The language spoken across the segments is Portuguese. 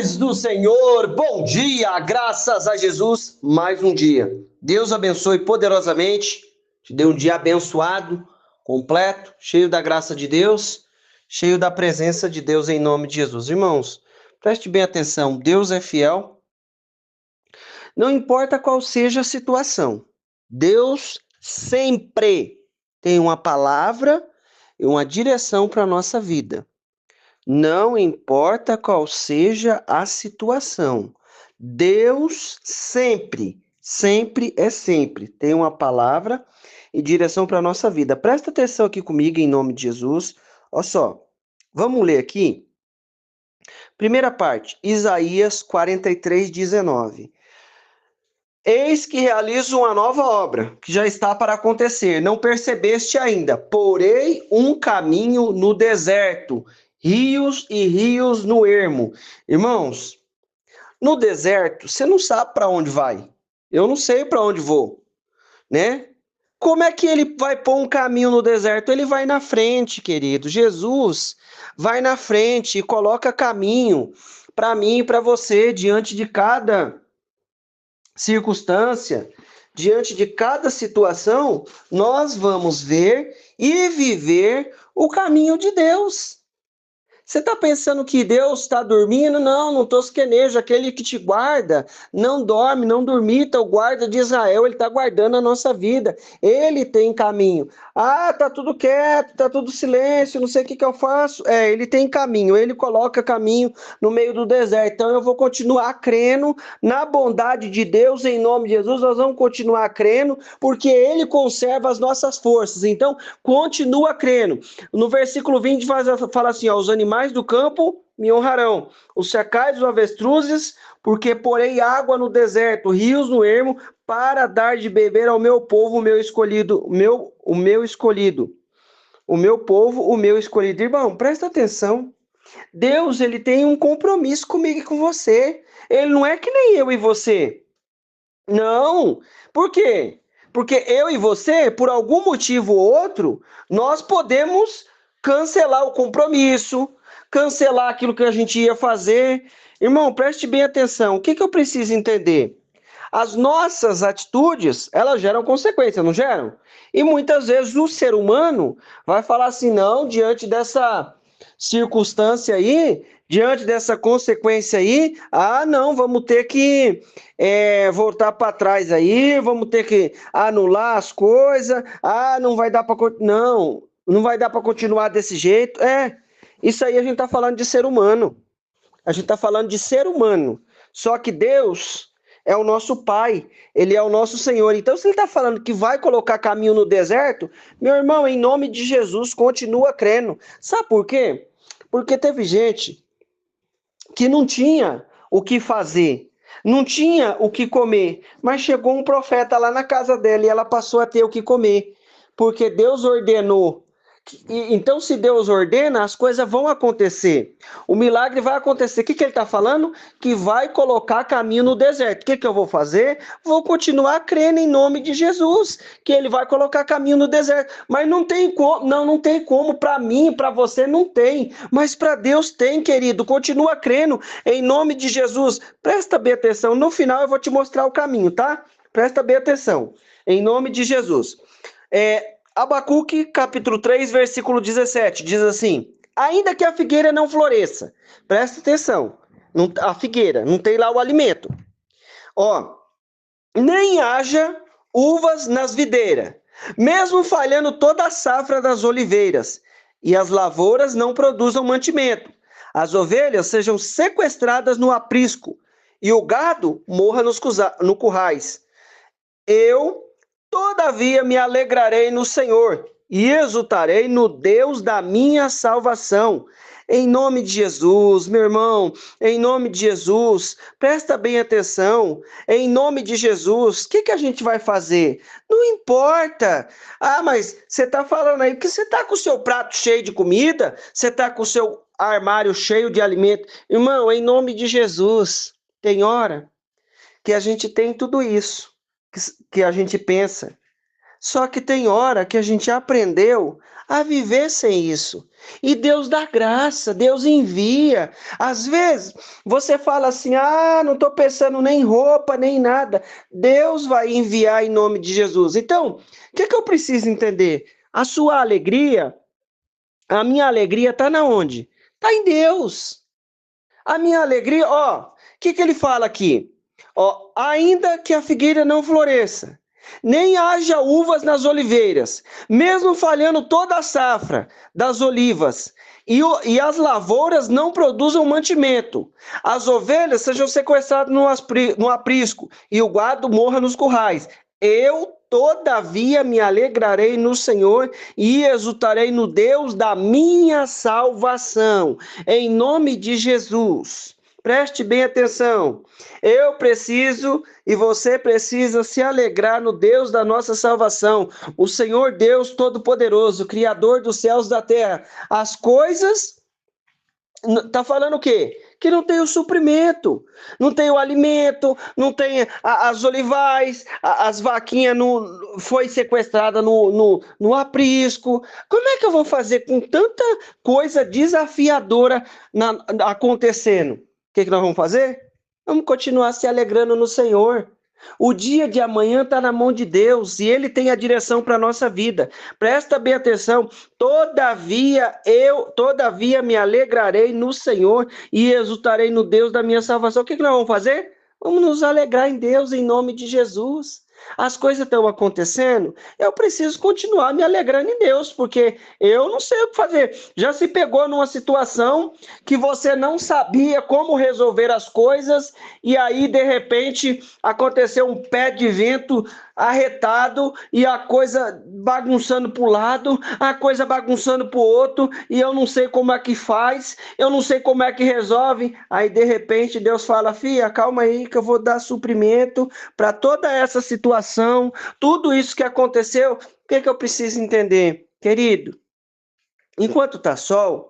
Paz do Senhor, bom dia, graças a Jesus, mais um dia. Deus abençoe poderosamente, te dê um dia abençoado, completo, cheio da graça de Deus, cheio da presença de Deus em nome de Jesus. Irmãos, preste bem atenção, Deus é fiel, não importa qual seja a situação, Deus sempre tem uma palavra e uma direção para a nossa vida. Não importa qual seja a situação, Deus sempre, sempre é sempre, tem uma palavra e direção para a nossa vida. Presta atenção aqui comigo em nome de Jesus. Olha só, vamos ler aqui. Primeira parte, Isaías 43:19. Eis que realizo uma nova obra, que já está para acontecer, não percebeste ainda. Porei um caminho no deserto, rios e rios no ermo. Irmãos, no deserto, você não sabe para onde vai. Eu não sei para onde vou, né? Como é que ele vai pôr um caminho no deserto? Ele vai na frente, querido. Jesus vai na frente e coloca caminho para mim e para você diante de cada circunstância, diante de cada situação, nós vamos ver e viver o caminho de Deus. Você está pensando que Deus está dormindo? Não, não tosquenejo. Aquele que te guarda não dorme, não dormita. O guarda de Israel, ele está guardando a nossa vida. Ele tem caminho. Ah, tá tudo quieto, tá tudo silêncio, não sei o que eu faço. Ele tem caminho, ele coloca caminho no meio do deserto. Então eu vou continuar crendo na bondade de Deus em nome de Jesus. Nós vamos continuar crendo porque ele conserva as nossas forças. Então, continua crendo. No versículo 20 fala assim, ó, os animais do campo me honrarão, os chacais, os avestruzes, porque porei água no deserto, rios no ermo, para dar de beber ao meu povo, o meu escolhido, o meu escolhido, o meu povo, o meu escolhido. Irmão, presta atenção. Deus, ele tem um compromisso comigo e com você. Ele não é que nem eu e você. Não. Por quê? Porque eu e você, por algum motivo ou outro, nós podemos cancelar o compromisso, cancelar aquilo que a gente ia fazer. Irmão, preste bem atenção. O que eu preciso entender? As nossas atitudes, elas geram consequência, não geram? E muitas vezes o ser humano vai falar assim, não, diante dessa circunstância aí, diante dessa consequência aí, não, vamos ter que voltar para trás aí, vamos ter que anular as coisas, não vai dar para não vai dar para continuar desse jeito. Isso aí a gente está falando de ser humano. A gente está falando de ser humano. Só que Deus é o nosso Pai, Ele é o nosso Senhor. Então, se Ele está falando que vai colocar caminho no deserto, meu irmão, em nome de Jesus, continua crendo. Sabe por quê? Porque teve gente que não tinha o que fazer, não tinha o que comer, mas chegou um profeta lá na casa dela e ela passou a ter o que comer, porque Deus ordenou. Então, se Deus ordena, as coisas vão acontecer. O milagre vai acontecer. O que ele está falando? Que vai colocar caminho no deserto. O que eu vou fazer? Vou continuar crendo em nome de Jesus, que ele vai colocar caminho no deserto. Mas não tem como, não tem como. Para mim, para você, não tem. Mas para Deus tem, querido. Continua crendo em nome de Jesus. Presta bem atenção. No final eu vou te mostrar o caminho, tá? Presta bem atenção. Em nome de Jesus. Abacuque, capítulo 3, versículo 17, diz assim, ainda que a figueira não floresça, presta atenção, a figueira, não tem lá o alimento, nem haja uvas nas videiras, mesmo falhando toda a safra das oliveiras, e as lavouras não produzam mantimento, as ovelhas sejam sequestradas no aprisco, e o gado morra no currais. Todavia me alegrarei no Senhor e exultarei no Deus da minha salvação. Em nome de Jesus, meu irmão, em nome de Jesus, presta bem atenção. Em nome de Jesus, o que a gente vai fazer? Não importa. Mas você está falando aí que você está com o seu prato cheio de comida, você está com o seu armário cheio de alimento. Irmão, em nome de Jesus, tem hora que a gente tem tudo isso. Que a gente pensa, Só que tem hora que a gente aprendeu a viver sem isso. E Deus dá graça, Deus envia. Às vezes você fala assim: ah, não estou pensando nem em roupa, nem em nada. Deus vai enviar em nome de Jesus. Então, o que eu preciso entender? A sua alegria, a minha alegria está na onde? Está em Deus. A minha alegria, ó, o que ele fala aqui? Ó, ainda que a figueira não floresça, nem haja uvas nas oliveiras, mesmo falhando toda a safra das olivas, e as lavouras não produzam mantimento, as ovelhas sejam sequestradas no aprisco, e o gado morra nos currais. Eu, todavia, me alegrarei no Senhor e exultarei no Deus da minha salvação. Em nome de Jesus. Preste bem atenção. Eu preciso e você precisa se alegrar no Deus da nossa salvação, o Senhor Deus Todo-Poderoso, Criador dos céus e da terra. As coisas. Tá falando o quê? Que não tem o suprimento, não tem o alimento, não tem as olivais, as vaquinhas foi sequestrada no aprisco. Como é que eu vou fazer com tanta coisa desafiadora acontecendo? O que nós vamos fazer? Vamos continuar se alegrando no Senhor. O dia de amanhã está na mão de Deus e Ele tem a direção para a nossa vida. Presta bem atenção. Todavia me alegrarei no Senhor e exultarei no Deus da minha salvação. O que nós vamos fazer? Vamos nos alegrar em Deus em nome de Jesus. As coisas estão acontecendo, eu preciso continuar me alegrando em Deus, porque eu não sei o que fazer. Já se pegou numa situação que você não sabia como resolver as coisas, e aí, de repente, aconteceu um pé de vento arretado e a coisa bagunçando para o lado, a coisa bagunçando para o outro, e eu não sei como é que faz, eu não sei como é que resolve. Aí, de repente, Deus fala: filha, calma aí que eu vou dar suprimento para toda essa situação, tudo isso que aconteceu. O que eu preciso entender? Querido, enquanto tá sol,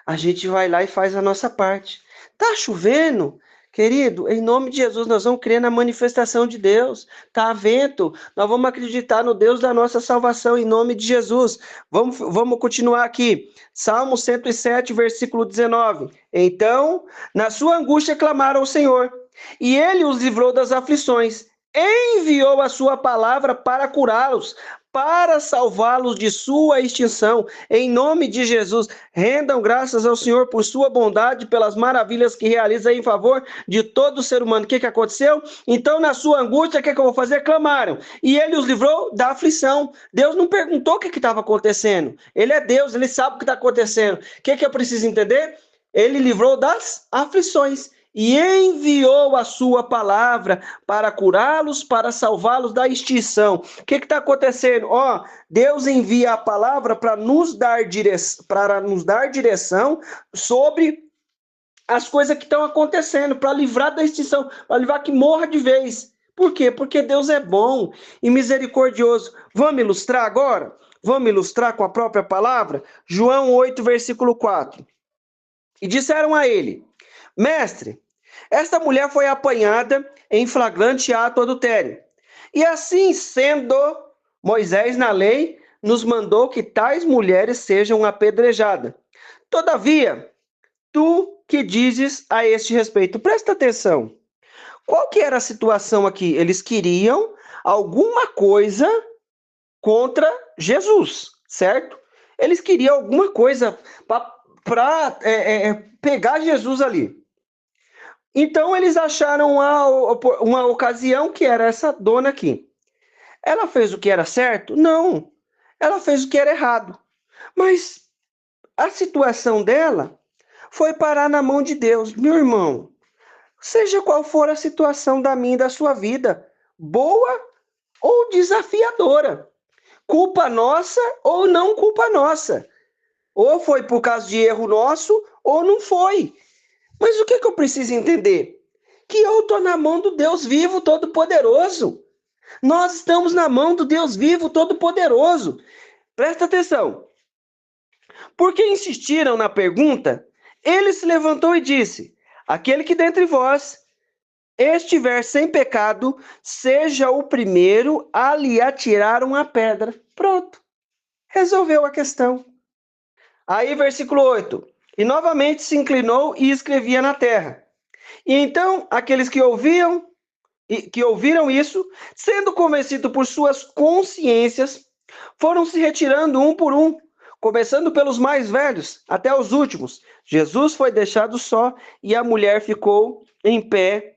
a gente vai lá e faz a nossa parte. Tá chovendo? Querido, em nome de Jesus, nós vamos crer na manifestação de Deus. Tá vento? Nós vamos acreditar no Deus da nossa salvação, em nome de Jesus. Vamos continuar aqui. Salmo 107, versículo 19. Então, na sua angústia clamaram ao Senhor, e ele os livrou das aflições. Enviou a sua palavra para curá-los, para salvá-los de sua extinção. Em nome de Jesus, rendam graças ao Senhor por sua bondade, pelas maravilhas que realiza em favor de todo ser humano. O que aconteceu? Então, na sua angústia, o que eu vou fazer? Clamaram. E ele os livrou da aflição. Deus não perguntou o que estava acontecendo. Ele é Deus, ele sabe o que está acontecendo. O que eu preciso entender? Ele livrou das aflições e enviou a sua palavra para curá-los, para salvá-los da extinção. O que está acontecendo? Deus envia a palavra para nos dar direção sobre as coisas que estão acontecendo, para livrar da extinção, para livrar que morra de vez. Por quê? Porque Deus é bom e misericordioso. Vamos ilustrar agora? Vamos ilustrar com a própria palavra? João 8, versículo 4. E disseram a ele: Mestre, esta mulher foi apanhada em flagrante ato adultério. E assim sendo, Moisés na lei nos mandou que tais mulheres sejam apedrejadas. Todavia, tu que dizes a este respeito? Presta atenção. Qual que era a situação aqui? Eles queriam alguma coisa contra Jesus, certo? Eles queriam alguma coisa para pegar Jesus ali. Então eles acharam uma ocasião, que era essa dona aqui. Ela fez o que era certo? Não. Ela fez o que era errado. Mas a situação dela foi parar na mão de Deus. Meu irmão, seja qual for a situação da minha e da sua vida, boa ou desafiadora, culpa nossa ou não culpa nossa, ou foi por causa de erro nosso ou não foi. Mas o que eu preciso entender? Que eu estou na mão do Deus vivo, todo-poderoso. Nós estamos na mão do Deus vivo, todo-poderoso. Presta atenção. Porque insistiram na pergunta, ele se levantou e disse: aquele que dentre vós estiver sem pecado, seja o primeiro a lhe atirar uma pedra. Pronto, resolveu a questão. Aí, versículo 8. E novamente se inclinou e escrevia na terra. E então aqueles que ouviram isso, sendo convencidos por suas consciências, foram se retirando um por um, começando pelos mais velhos até os últimos. Jesus foi deixado só e a mulher ficou em pé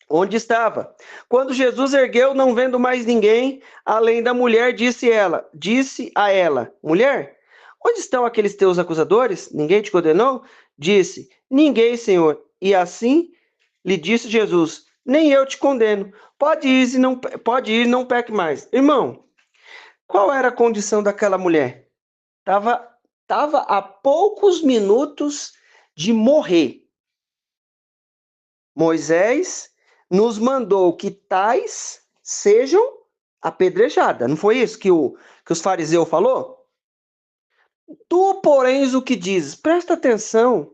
onde estava. Quando Jesus ergueu, não vendo mais ninguém, além da mulher, disse a ela: Mulher, onde estão aqueles teus acusadores? Ninguém te condenou? Disse: Ninguém, Senhor. E assim lhe disse Jesus: Nem eu te condeno. Pode ir, não peque mais. Irmão, qual era a condição daquela mulher? Tava, tava a poucos minutos de morrer. Moisés nos mandou que tais sejam apedrejadas. Não foi isso que os fariseus falou? Tu, porém, o que dizes? Presta atenção.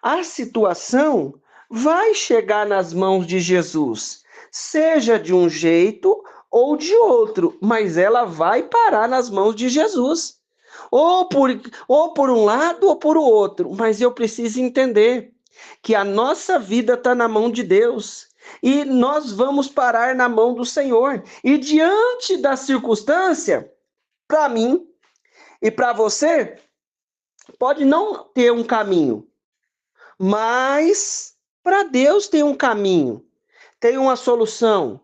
A situação vai chegar nas mãos de Jesus, seja de um jeito ou de outro, mas ela vai parar nas mãos de Jesus. Ou por, ou por um lado ou por o outro, mas eu preciso entender que a nossa vida está na mão de Deus. E nós vamos parar na mão do Senhor. E diante da circunstância, para mim e para você, pode não ter um caminho, mas para Deus tem um caminho, tem uma solução.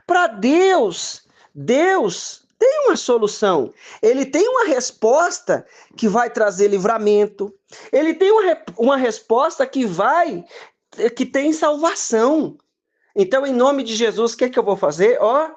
Para Deus, Deus tem uma solução. Ele tem uma resposta que vai trazer livramento. Ele tem uma resposta que tem salvação. Então, em nome de Jesus, o que é que eu vou fazer? Ó,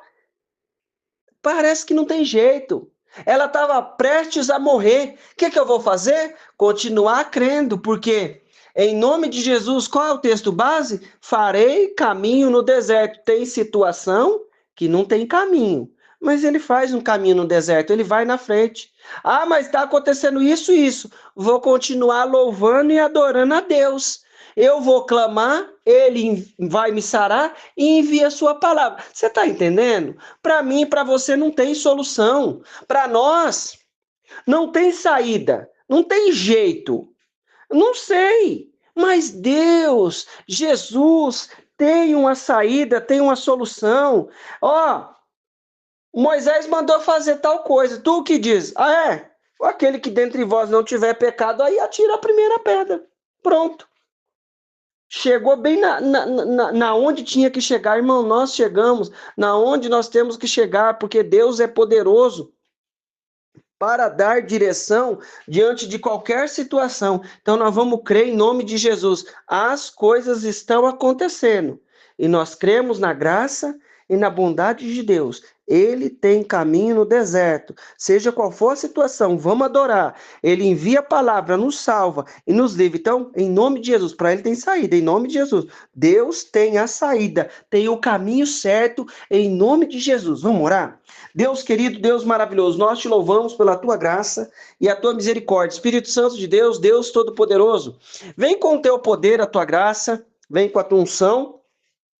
parece que não tem jeito. Ela estava prestes a morrer. O que é que eu vou fazer? Continuar crendo, porque em nome de Jesus, qual é o texto base? Farei caminho no deserto. Tem situação que não tem caminho, mas ele faz um caminho no deserto, ele vai na frente. Ah, mas está acontecendo isso e isso. Vou continuar louvando e adorando a Deus. Eu vou clamar, ele vai me sarar e envia a sua palavra. Você está entendendo? Para mim e para você não tem solução. Para nós, não tem saída, não tem jeito. Não sei, mas Deus, Jesus, tem uma saída, tem uma solução. Ó, Moisés mandou fazer tal coisa. Tu que diz? Ah, é? Aquele que dentre vós não tiver pecado, aí atira a primeira pedra. Pronto. Chegou bem na onde tinha que chegar, irmão. Nós chegamos na onde nós temos que chegar, porque Deus é poderoso para dar direção diante de qualquer situação. Então, nós vamos crer em nome de Jesus. As coisas estão acontecendo e nós cremos na graça e na bondade de Deus. Ele tem caminho no deserto. Seja qual for a situação, vamos adorar. Ele envia a palavra, nos salva e nos livra. Então, em nome de Jesus, para ele tem saída, em nome de Jesus. Deus tem a saída, tem o caminho certo, em nome de Jesus. Vamos orar? Deus querido, Deus maravilhoso, nós te louvamos pela tua graça e a tua misericórdia. Espírito Santo de Deus, Deus Todo-Poderoso, vem com o teu poder, a tua graça, vem com a tua unção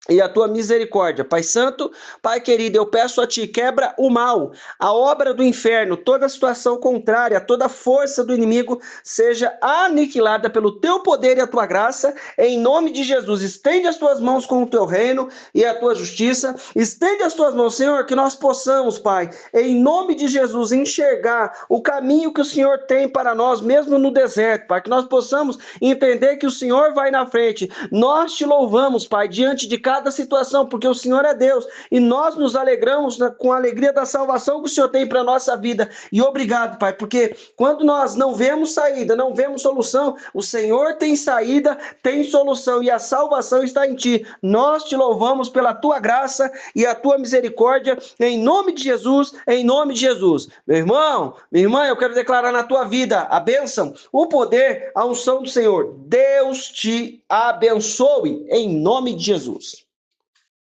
e a tua misericórdia. Pai Santo, Pai querido, eu peço a ti, quebra o mal, a obra do inferno, toda situação contrária, toda força do inimigo seja aniquilada pelo teu poder e a tua graça, em nome de Jesus. Estende as tuas mãos com o teu reino e a tua justiça, estende as tuas mãos, Senhor, que nós possamos, Pai, em nome de Jesus, enxergar o caminho que o Senhor tem para nós, mesmo no deserto, Pai, que nós possamos entender que o Senhor vai na frente. Nós te louvamos, Pai, diante de cada situação, porque o Senhor é Deus e nós nos alegramos com a alegria da salvação que o Senhor tem para a nossa vida. E obrigado, Pai, porque quando nós não vemos saída, não vemos solução, o Senhor tem saída, tem solução e a salvação está em Ti. Nós te louvamos pela Tua graça e a Tua misericórdia, em nome de Jesus, em nome de Jesus. Meu irmão, minha irmã, eu quero declarar na tua vida a bênção, o poder, a unção do Senhor. Deus te abençoe, em nome de Jesus.